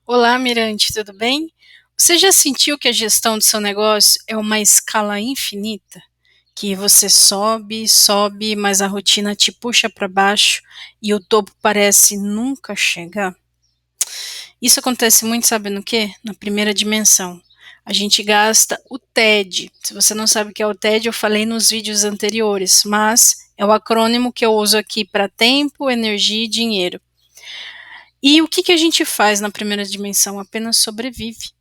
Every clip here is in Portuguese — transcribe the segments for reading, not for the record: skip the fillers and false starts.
Olá, Mirante, tudo bem? Você já sentiu que a gestão do seu negócio é uma escala infinita? Que você sobe, sobe, mas a rotina te puxa para baixo e o topo parece nunca chegar? Isso acontece muito, sabe no quê? Na primeira dimensão. A gente gasta o TED. Se você não sabe o que é o TED, eu falei nos vídeos anteriores, mas é o acrônimo que eu uso aqui para tempo, energia e dinheiro. E o que a gente faz na primeira dimensão? Apenas sobrevive.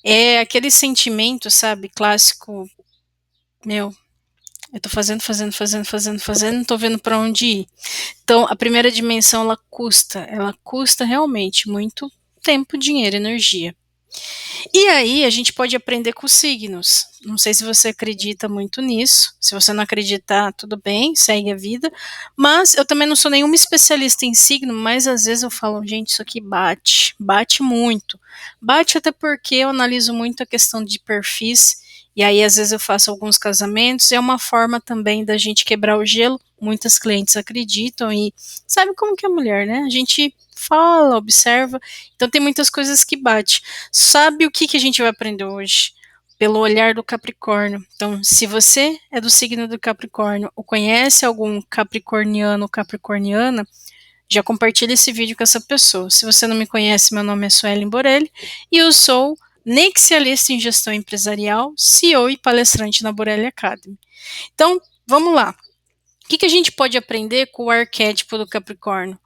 É aquele sentimento, sabe, clássico, meu, eu tô fazendo, não tô vendo para onde ir. Então, a primeira dimensão, ela custa realmente muito tempo, dinheiro, energia. E aí a gente pode aprender com os signos. Não sei se você acredita muito nisso. Se você não acreditar, tudo bem, segue a vida. Mas eu também não sou nenhuma especialista em signo, mas às vezes eu falo, gente, isso aqui bate, bate muito. Bate até porque eu analiso muito a questão de perfis. E aí, às vezes, eu faço alguns casamentos, é uma forma também da gente quebrar o gelo. Muitas clientes acreditam e sabe como que é mulher, né? A gente fala, observa, então tem muitas coisas que bate. Sabe o que a gente vai aprender hoje? Pelo olhar do Capricórnio. Então, se você é do signo do Capricórnio ou conhece algum capricorniano ou capricorniana, já compartilhe esse vídeo com essa pessoa. Se você não me conhece, meu nome é Suelen Borelli e eu sou nexialista em gestão empresarial, CEO e palestrante na Borelli Academy. Então, vamos lá. O que a gente pode aprender com o arquétipo do Capricórnio?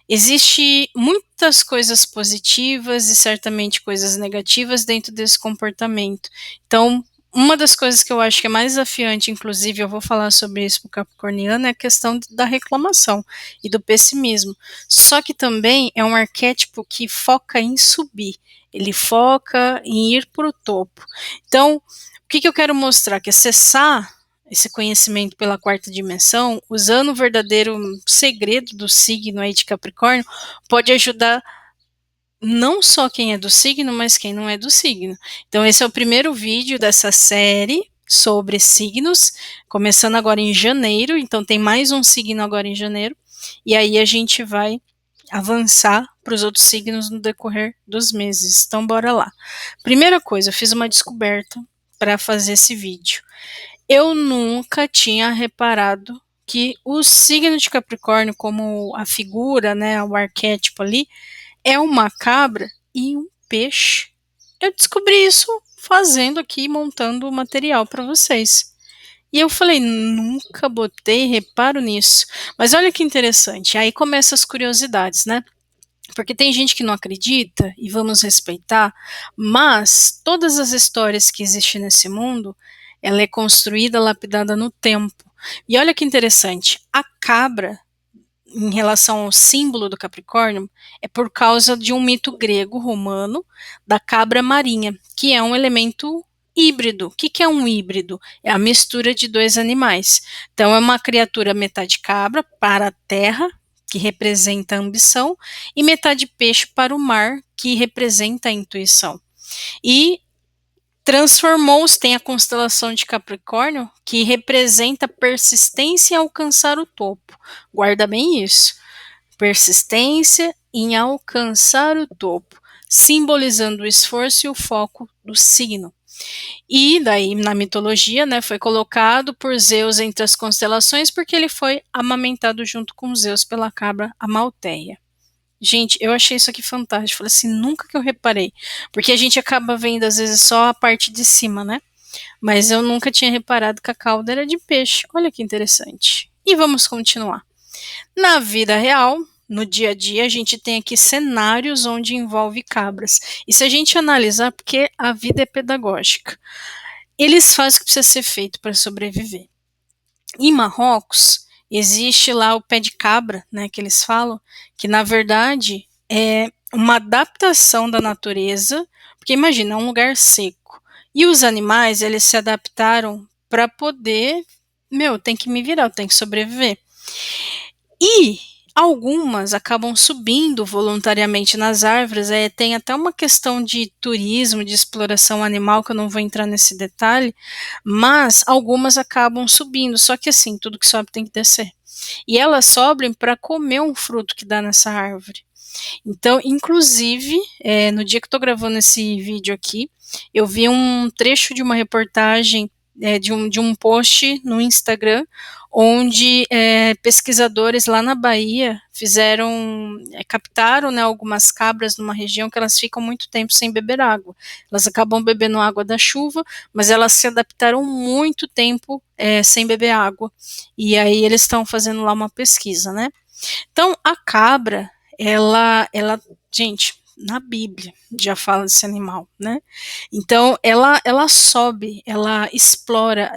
Existe muitas coisas positivas e certamente coisas negativas dentro desse comportamento. Então, uma das coisas que eu acho que é mais desafiante, inclusive eu vou falar sobre isso para o capricorniano, é a questão da reclamação e do pessimismo. Só que também é um arquétipo que foca em subir, ele foca em ir para o topo. Então, o que eu quero mostrar? Que acessar esse conhecimento pela quarta dimensão, usando o verdadeiro segredo do signo aí de Capricórnio, pode ajudar não só quem é do signo, mas quem não é do signo. Então, esse é o primeiro vídeo dessa série sobre signos, começando agora em janeiro, então tem mais um signo agora em janeiro, e aí a gente vai avançar para os outros signos no decorrer dos meses. Então, bora lá. Primeira coisa, eu fiz uma descoberta para fazer esse vídeo. Eu nunca tinha reparado que o signo de Capricórnio, como a figura, né, o arquétipo ali, é uma cabra e um peixe. Eu descobri isso fazendo aqui, montando o material para vocês. E eu falei, nunca botei reparo nisso. Mas olha que interessante, aí começam as curiosidades, né? Porque tem gente que não acredita, e vamos respeitar, mas todas as histórias que existem nesse mundo, ela é construída, lapidada no tempo. E olha que interessante, a cabra, em relação ao símbolo do Capricórnio, é por causa de um mito grego romano da cabra marinha, que é um elemento híbrido. O que é um híbrido? É a mistura de dois animais. Então, é uma criatura metade cabra para a terra, que representa a ambição, e metade peixe para o mar, que representa a intuição. E transformou-se, tem a constelação de Capricórnio, que representa persistência em alcançar o topo. Guarda bem isso. Persistência em alcançar o topo, simbolizando o esforço e o foco do signo. E daí, na mitologia, né, foi colocado por Zeus entre as constelações porque ele foi amamentado junto com Zeus pela cabra Amalteia. Gente, eu achei isso aqui fantástico. Falei assim, nunca que eu reparei. Porque a gente acaba vendo, às vezes, só a parte de cima, né? Mas eu nunca tinha reparado que a cauda era de peixe. Olha que interessante. E vamos continuar. Na vida real, no dia a dia, a gente tem aqui cenários onde envolve cabras. E se a gente analisar, porque a vida é pedagógica, eles fazem o que precisa ser feito para sobreviver. Em Marrocos, existe lá o pé de cabra, né, que eles falam, que na verdade é uma adaptação da natureza, porque imagina, é um lugar seco. E os animais, eles se adaptaram para poder, tem que me virar, tem que sobreviver. E algumas acabam subindo voluntariamente nas árvores, tem até uma questão de turismo, de exploração animal, que eu não vou entrar nesse detalhe, mas algumas acabam subindo, só que assim, tudo que sobe tem que descer. E elas sobem para comer um fruto que dá nessa árvore. Então, inclusive, no dia que eu estou gravando esse vídeo aqui, eu vi um trecho de uma reportagem, de um post no Instagram, onde pesquisadores lá na Bahia captaram, né, algumas cabras numa região que elas ficam muito tempo sem beber água. Elas acabam bebendo água da chuva, mas elas se adaptaram muito tempo sem beber água. E aí eles estão fazendo lá uma pesquisa, né? Então, a cabra, gente, na Bíblia já fala desse animal, né? Então, ela sobe, ela explora,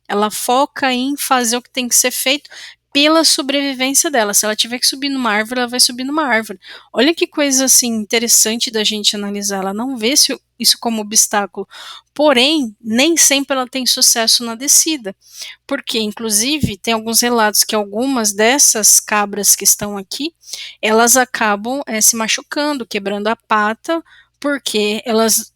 ela foca em fazer o que tem que ser feito pela sobrevivência dela. Se ela tiver que subir numa árvore, ela vai subir numa árvore. Olha que coisa assim interessante da gente analisar. Ela não vê isso como obstáculo. Porém, nem sempre ela tem sucesso na descida. Porque, inclusive, tem alguns relatos que algumas dessas cabras que estão aqui, elas acabam se machucando, quebrando a pata, porque elas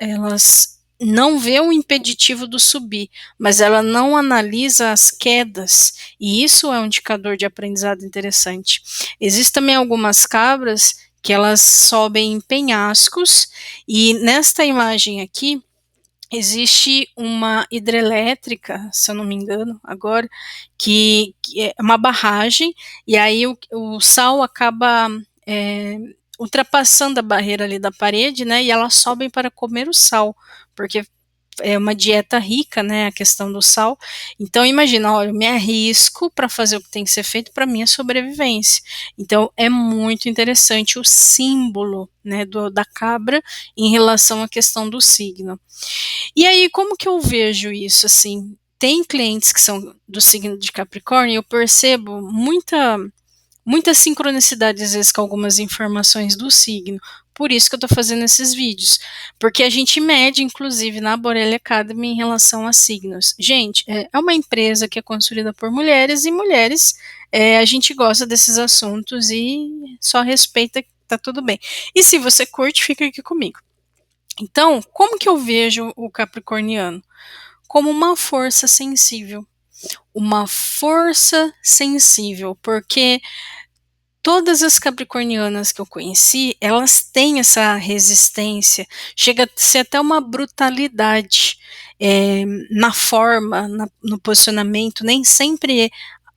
não vê o impeditivo do subir, mas ela não analisa as quedas, e isso é um indicador de aprendizado interessante. Existem também algumas cabras que elas sobem em penhascos, e nesta imagem aqui, existe uma hidrelétrica, se eu não me engano, agora, que é uma barragem, e aí o sal acaba ultrapassando a barreira ali da parede, né, e elas sobem para comer o sal, porque é uma dieta rica, né, a questão do sal. Então imagina, olha, eu me arrisco para fazer o que tem que ser feito para minha sobrevivência. Então é muito interessante o símbolo, né, da cabra em relação à questão do signo. E aí, como que eu vejo isso, assim? Tem clientes que são do signo de Capricórnio e eu percebo muita sincronicidade, às vezes, com algumas informações do signo. Por isso que eu estou fazendo esses vídeos. Porque a gente mede, inclusive, na Borelli Academy em relação a signos. Gente, é uma empresa que é construída por mulheres e mulheres, a gente gosta desses assuntos e só respeita que tá tudo bem. E se você curte, fica aqui comigo. Então, como que eu vejo o capricorniano? Como uma força sensível. Uma força sensível, porque todas as capricornianas que eu conheci, elas têm essa resistência, chega a ser até uma brutalidade na forma, no posicionamento, nem sempre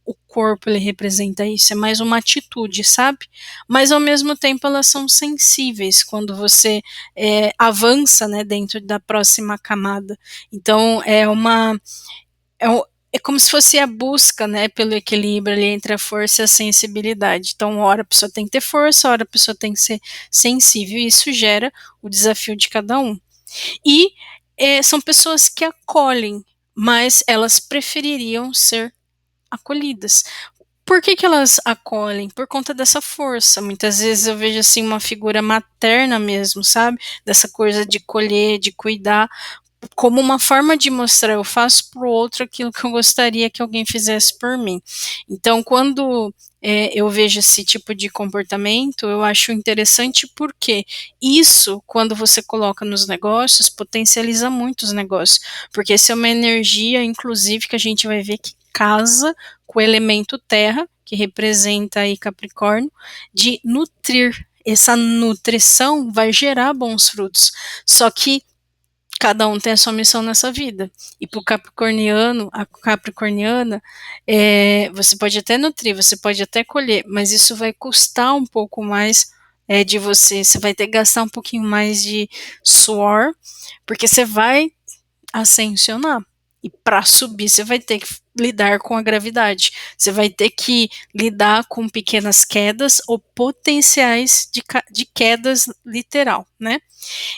o corpo ele representa isso, é mais uma atitude, sabe? Mas ao mesmo tempo elas são sensíveis quando você avança, né, dentro da próxima camada. Então é como se fosse a busca, né, pelo equilíbrio ali entre a força e a sensibilidade. Então, hora a pessoa tem que ter força, hora a pessoa tem que ser sensível, e isso gera o desafio de cada um. E são pessoas que acolhem, mas elas prefeririam ser acolhidas. Por que elas acolhem? Por conta dessa força. Muitas vezes eu vejo assim uma figura materna mesmo, sabe? Dessa coisa de colher, de cuidar, como uma forma de mostrar, eu faço para o outro aquilo que eu gostaria que alguém fizesse por mim. Então, quando eu vejo esse tipo de comportamento, eu acho interessante porque isso, quando você coloca nos negócios, potencializa muito os negócios, porque essa é uma energia, inclusive, que a gente vai ver que casa com o elemento terra, que representa aí Capricórnio, de nutrir. Essa nutrição vai gerar bons frutos. Só que cada um tem a sua missão nessa vida. E para o capricorniano, a capricorniana, você pode até nutrir, você pode até colher, mas isso vai custar um pouco mais de você vai ter que gastar um pouquinho mais de suor, porque você vai ascensionar. E para subir, você vai ter que lidar com a gravidade. Você vai ter que lidar com pequenas quedas ou potenciais de quedas literal, né?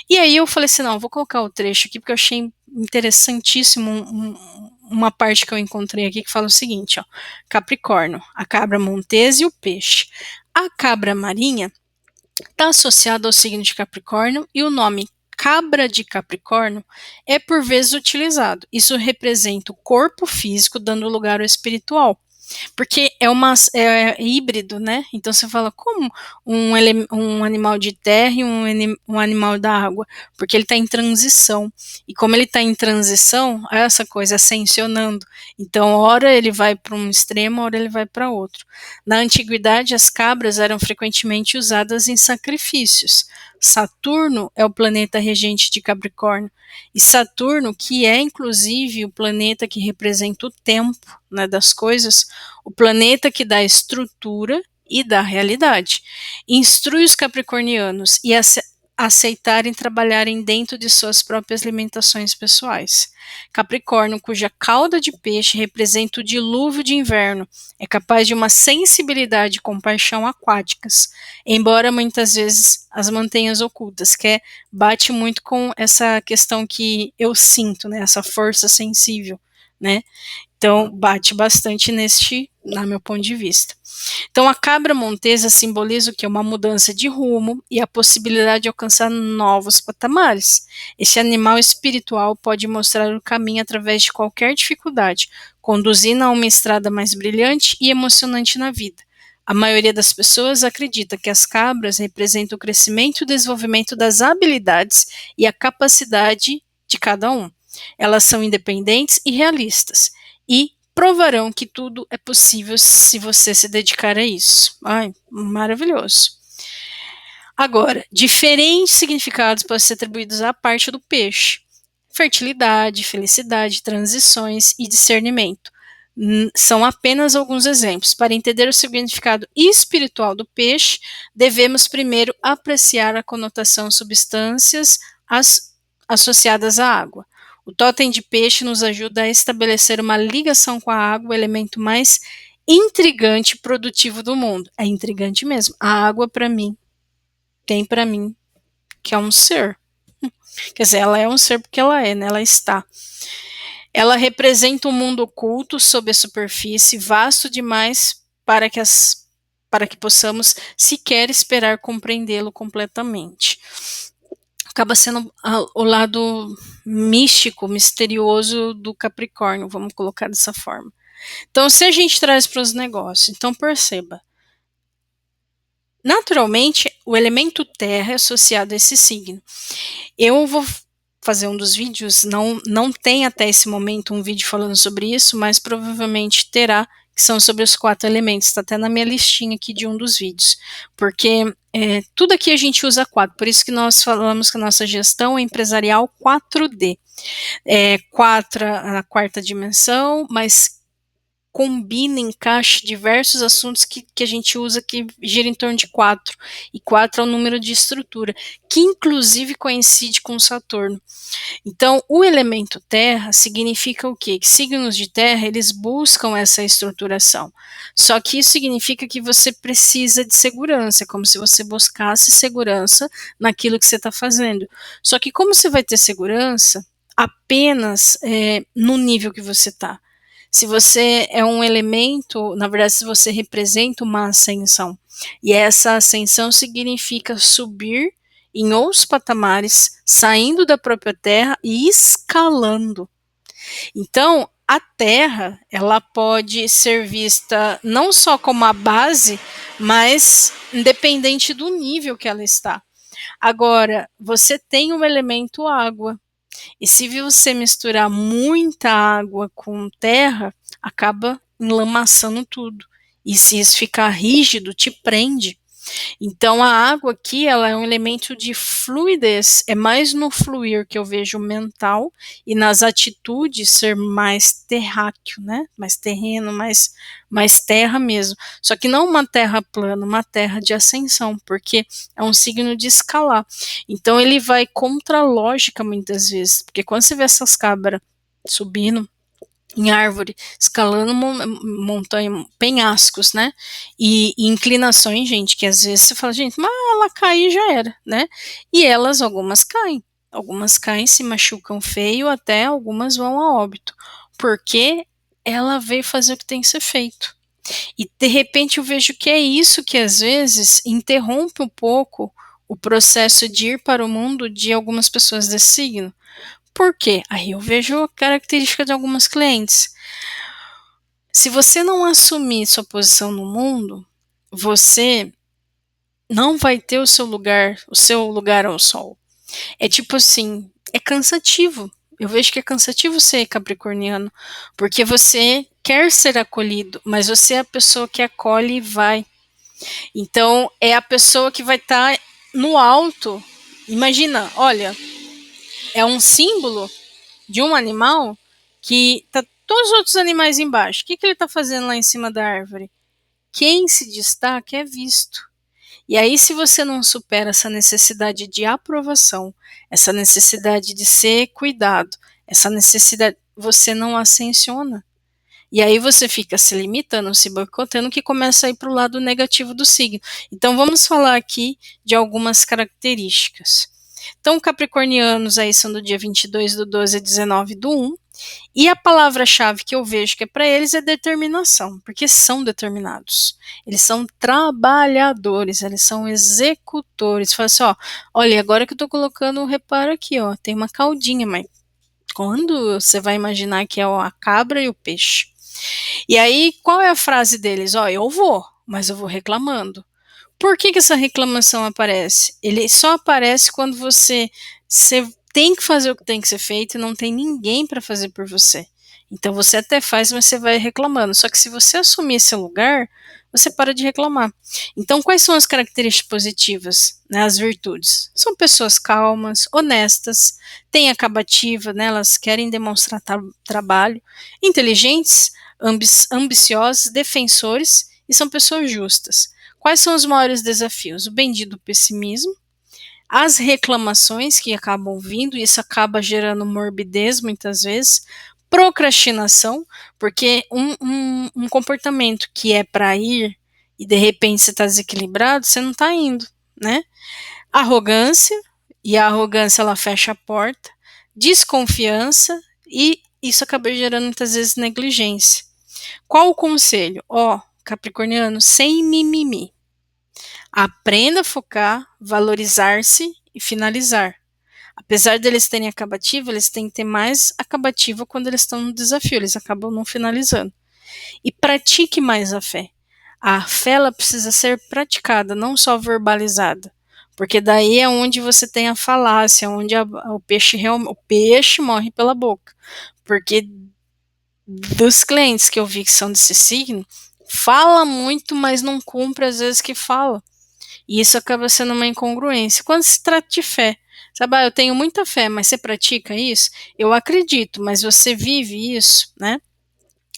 E aí eu falei assim, não, vou colocar o trecho aqui porque eu achei interessantíssimo uma parte que eu encontrei aqui que fala o seguinte, ó, Capricórnio, a cabra montesa e o peixe. A cabra marinha está associada ao signo de Capricórnio e o nome cabra de Capricórnio por vezes utilizado. Isso representa o corpo físico dando lugar ao espiritual. Porque é híbrido, né? Então você fala, como um animal de terra e um animal da água? Porque ele está em transição. E como ele está em transição, é essa coisa ascensionando. Então, ora ele vai para um extremo, ora ele vai para outro. Na antiguidade, as cabras eram frequentemente usadas em sacrifícios. Saturno é o planeta regente de Capricórnio. E Saturno, que é inclusive o planeta que representa o tempo, né, das coisas, o planeta que dá a estrutura e dá a realidade. Instrui os capricornianos e aceitarem trabalharem dentro de suas próprias limitações pessoais. Capricórnio, cuja cauda de peixe representa o dilúvio de inverno, é capaz de uma sensibilidade e compaixão aquáticas, embora muitas vezes as mantenha ocultas, que bate muito com essa questão que eu sinto, né, essa força sensível, né? Então, bate bastante no meu ponto de vista. Então, a cabra montesa simboliza o que? Uma mudança de rumo e a possibilidade de alcançar novos patamares. Esse animal espiritual pode mostrar o caminho através de qualquer dificuldade, conduzindo a uma estrada mais brilhante e emocionante na vida. A maioria das pessoas acredita que as cabras representam o crescimento e o desenvolvimento das habilidades e a capacidade de cada um. Elas são independentes e realistas e provarão que tudo é possível se você se dedicar a isso. Ai, maravilhoso. Agora, diferentes significados podem ser atribuídos à parte do peixe: fertilidade, felicidade, transições e discernimento. São apenas alguns exemplos. Para entender o significado espiritual do peixe, devemos primeiro apreciar a conotação substâncias associadas à água. O totem de peixe nos ajuda a estabelecer uma ligação com a água, o elemento mais intrigante e produtivo do mundo. É intrigante mesmo. A água, para mim, que é um ser. Quer dizer, ela é um ser porque ela é, né? Ela está. Ela representa um mundo oculto sob a superfície, vasto demais para que possamos sequer esperar compreendê-lo completamente. Acaba sendo o lado místico, misterioso do Capricórnio, vamos colocar dessa forma. Então, se a gente traz para os negócios, então perceba, naturalmente, o elemento terra é associado a esse signo. Eu vou fazer um dos vídeos, não tem até esse momento um vídeo falando sobre isso, mas provavelmente terá, que são sobre os 4 elementos, está até na minha listinha aqui de um dos vídeos, porque tudo aqui a gente usa 4, por isso que nós falamos que a nossa gestão é empresarial 4D. 4 a quarta dimensão, mas combina, encaixa diversos assuntos que a gente usa que gira em torno de 4, e 4 é o número de estrutura, que inclusive coincide com Saturno. Então, o elemento terra significa o quê? Que signos de terra, eles buscam essa estruturação. Só que isso significa que você precisa de segurança, como se você buscasse segurança naquilo que você está fazendo. Só que como você vai ter segurança apenas no nível que você está? Se você é um elemento, na verdade, se você representa uma ascensão, e essa ascensão significa subir em outros patamares, saindo da própria Terra e escalando. Então, a Terra, ela pode ser vista não só como a base, mas independente do nível que ela está. Agora, você tem o elemento água. E se você misturar muita água com terra, acaba enlamaçando tudo. E se isso ficar rígido, te prende. Então a água aqui, ela é um elemento de fluidez, é mais no fluir que eu vejo mental e nas atitudes ser mais terráqueo, né? Mais terreno, mais terra mesmo. Só que não uma terra plana, uma terra de ascensão, porque é um signo de escalar. Então ele vai contra a lógica muitas vezes, porque quando você vê essas cabras subindo em árvore, escalando montanha, penhascos, né? E inclinações, gente, que às vezes você fala, gente, mas ela cair já era, né? E elas, algumas caem, se machucam feio, até algumas vão a óbito, porque ela veio fazer o que tem que ser feito. E de repente eu vejo que é isso que às vezes interrompe um pouco o processo de ir para o mundo de algumas pessoas desse signo. Por quê? Aí eu vejo a característica de algumas clientes. Se você não assumir sua posição no mundo, você não vai ter o seu lugar ao sol. É tipo assim, é cansativo. Eu vejo que é cansativo ser capricorniano, porque você quer ser acolhido, mas você é a pessoa que acolhe e vai. Então, é a pessoa que vai estar no alto. Imagina, olha, é um símbolo de um animal que tá todos os outros animais embaixo. O que ele está fazendo lá em cima da árvore? Quem se destaca é visto. E aí, se você não supera essa necessidade de aprovação, essa necessidade de ser cuidado, essa necessidade, você não ascensiona. E aí você fica se limitando, se boicotando, que começa a ir para o lado negativo do signo. Então vamos falar aqui de algumas características. Então, capricornianos aí são do dia 22/12 a 19/1. E a palavra-chave que eu vejo que é para eles é determinação, porque são determinados. Eles são trabalhadores, eles são executores. Fala assim, ó, olha, agora que eu tô colocando o reparo aqui, ó, tem uma caldinha, mas quando você vai imaginar que é a cabra e o peixe? E aí, qual é a frase deles? Ó, eu vou, mas eu vou reclamando. Por que essa reclamação aparece? Ele só aparece quando você tem que fazer o que tem que ser feito e não tem ninguém para fazer por você. Então você até faz, mas você vai reclamando. Só que se você assumir esse lugar, você para de reclamar. Então, quais são as características positivas, né, as virtudes? São pessoas calmas, honestas, têm acabativa, né, elas querem demonstrar trabalho, inteligentes, ambiciosos, defensores e são pessoas justas. Quais são os maiores desafios? O bendito pessimismo, as reclamações que acabam vindo, e isso acaba gerando morbidez muitas vezes, procrastinação, porque um comportamento que é para ir e de repente você está desequilibrado, você não está indo, né? Arrogância, e a arrogância ela fecha a porta, desconfiança, e isso acaba gerando muitas vezes negligência. Qual o conselho? Ó, capricorniano, sem mimimi. Aprenda a focar, valorizar-se e finalizar. Apesar deles terem acabativa, eles têm que ter mais acabativa quando eles estão no desafio, eles acabam não finalizando. E pratique mais a fé. A fé ela precisa ser praticada, não só verbalizada. Porque daí é onde você tem a falácia, onde o peixe morre pela boca. Porque dos clientes que eu vi que são desse signo, fala muito, mas não cumpre às vezes que fala. E isso acaba sendo uma incongruência. Quando se trata de fé, sabe, eu tenho muita fé, mas você pratica isso? Eu acredito, mas você vive isso, né?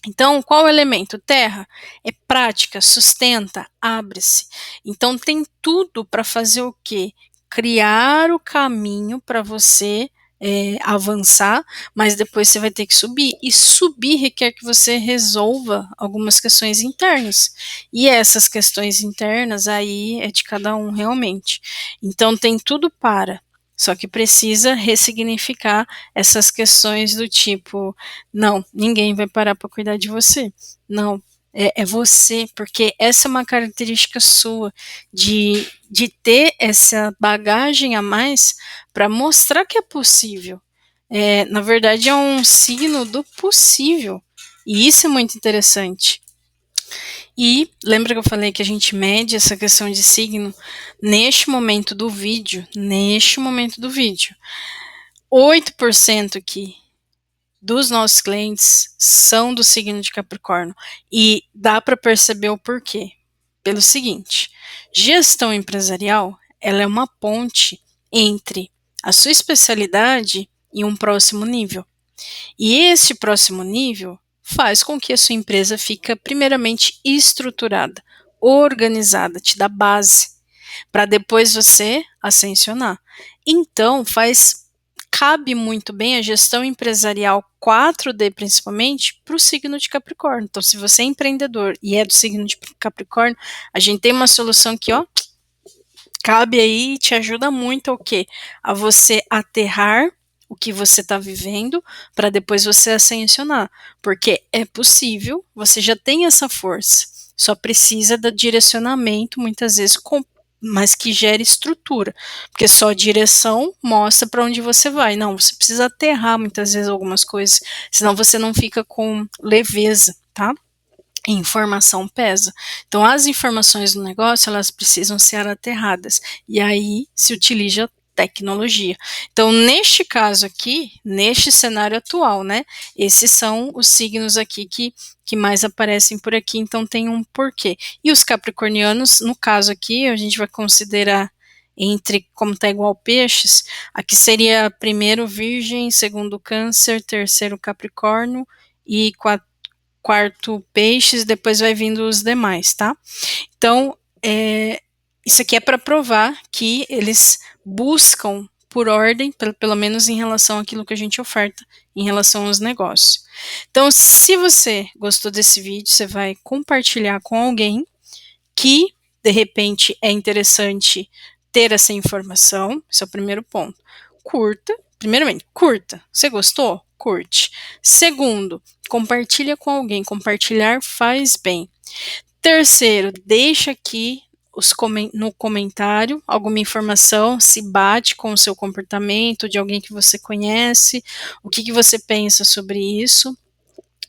Então, qual o elemento? Terra é prática, sustenta, abre-se. Então, tem tudo para fazer o quê? Criar o caminho para você avançar, mas depois você vai ter que subir. E subir requer que você resolva algumas questões internas. E essas questões internas aí é de cada um realmente. Então, tem tudo para. Só que precisa ressignificar essas questões do tipo, não, ninguém vai parar para cuidar de você. Não, é você, porque essa é uma característica sua de ter essa bagagem a mais para mostrar que é possível. Na verdade, é um signo do possível. E isso é muito interessante. E lembra que eu falei que a gente mede essa questão de signo neste momento do vídeo? Neste momento do vídeo. 8% aqui dos nossos clientes são do signo de Capricórnio. E dá para perceber o porquê. Pelo seguinte, gestão empresarial, ela é uma ponte entre a sua especialidade e um próximo nível. E esse próximo nível faz com que a sua empresa fique primeiramente estruturada, organizada, te dá base, para depois você ascensionar. Então, cabe muito bem a gestão empresarial 4D, principalmente, para o signo de Capricórnio. Então, se você é empreendedor e é do signo de Capricórnio, a gente tem uma solução que, ó, cabe aí e te ajuda muito ao quê? A você aterrar o que você está vivendo para depois você ascensionar. Porque é possível, você já tem essa força, só precisa do direcionamento, muitas vezes, mas que gere estrutura. Porque só direção mostra para onde você vai. Não, você precisa aterrar muitas vezes algumas coisas, senão você não fica com leveza, tá? Informação pesa. Então, as informações do negócio, elas precisam ser aterradas. E aí se utiliza tecnologia. Então, neste caso aqui, neste cenário atual, né? Esses são os signos aqui que mais aparecem por aqui, então tem um porquê. E os capricornianos, no caso aqui, a gente vai considerar entre, como tá igual peixes, aqui seria primeiro Virgem, segundo Câncer, terceiro Capricórnio e quarto Peixes, depois vai vindo os demais, tá? Então, isso aqui é para provar que eles buscam por ordem, pelo menos em relação àquilo que a gente oferta, em relação aos negócios. Então, se você gostou desse vídeo, você vai compartilhar com alguém que, de repente, é interessante ter essa informação, esse é o primeiro ponto. Curta, primeiramente, curta. Você gostou? Curte. Segundo, compartilha com alguém. Compartilhar faz bem. Terceiro, deixa aqui no comentário alguma informação, se bate com o seu comportamento, de alguém que você conhece, o que você pensa sobre isso.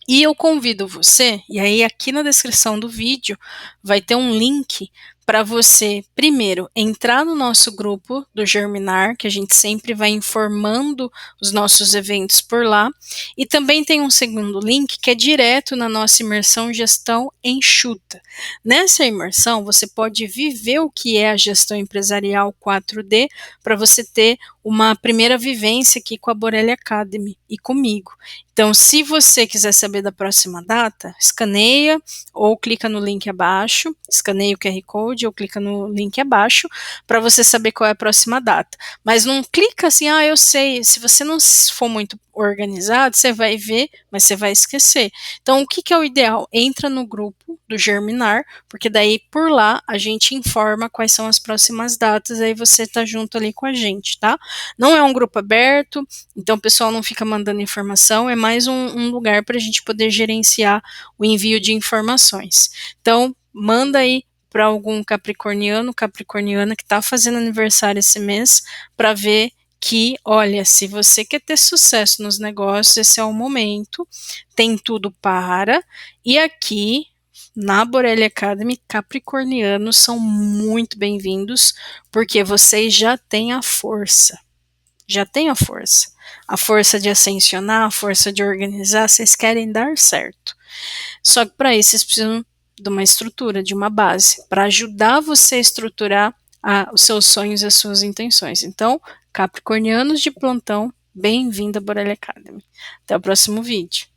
E eu convido você, e aí aqui na descrição do vídeo vai ter um link para você, primeiro, entrar no nosso grupo do Germinar, que a gente sempre vai informando os nossos eventos por lá, e também tem um segundo link que é direto na nossa imersão Gestão Enxuta. Nessa imersão, você pode viver o que é a gestão empresarial 4D, para você ter uma primeira vivência aqui com a Borelli Academy e comigo. Então, se você quiser saber da próxima data, escaneia ou clica no link abaixo, escaneia o QR Code ou clica no link abaixo para você saber qual é a próxima data. Mas não clica assim, eu sei, se você não for muito organizado, você vai ver, mas você vai esquecer. Então, o que é o ideal? Entra no grupo do Germinar, porque daí por lá a gente informa quais são as próximas datas, aí você tá junto ali com a gente, tá? Não é um grupo aberto, então o pessoal não fica mandando informação, é mais um lugar para a gente poder gerenciar o envio de informações. Então, manda aí para algum capricorniano, capricorniana que está fazendo aniversário esse mês, para ver que, olha, se você quer ter sucesso nos negócios, esse é o momento, tem tudo para, e aqui na Borelli Academy, capricornianos são muito bem-vindos, porque vocês já têm a força. Já tem a força de ascensionar, a força de organizar, vocês querem dar certo. Só que para isso vocês precisam de uma estrutura, de uma base, para ajudar você a estruturar os seus sonhos e as suas intenções. Então, capricornianos de plantão, bem-vindo à Borelli Academy. Até o próximo vídeo.